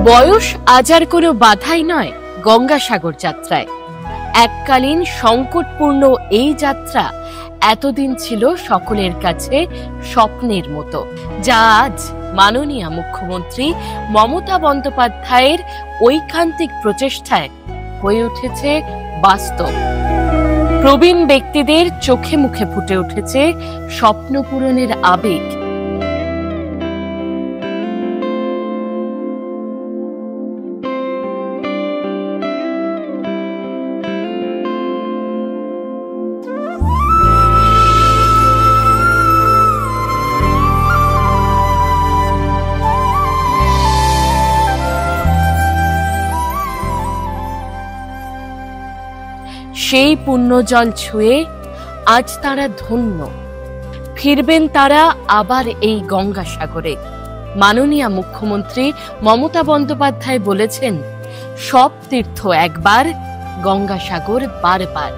বয়স আজ আর কোনো বাধাই নয় গঙ্গাসাগর যাত্রায়। এককালীন সংকটপূর্ণ এই যাত্রা এতদিন ছিল সকলের কাছে স্বপ্নের মতো, যা আজ মাননীয় মুখ্যমন্ত্রী মমতা বন্দ্যোপাধ্যায়ের ঐকান্তিক প্রচেষ্টায় হয়ে উঠেছে বাস্তব। প্রবীণ ব্যক্তিদের চোখে মুখে ফুটে উঠেছে স্বপ্ন পূরণের আবেগ। সেই পুণ্যজল ছুঁয়ে আজ তারা ধন্য। ফিরবেন তারা আবার এই গঙ্গাসাগরে। মাননীয় মুখ্যমন্ত্রী মমতা বন্দ্যোপাধ্যায় বলেছেন, সব তীর্থ একবার, গঙ্গাসাগর বারবার।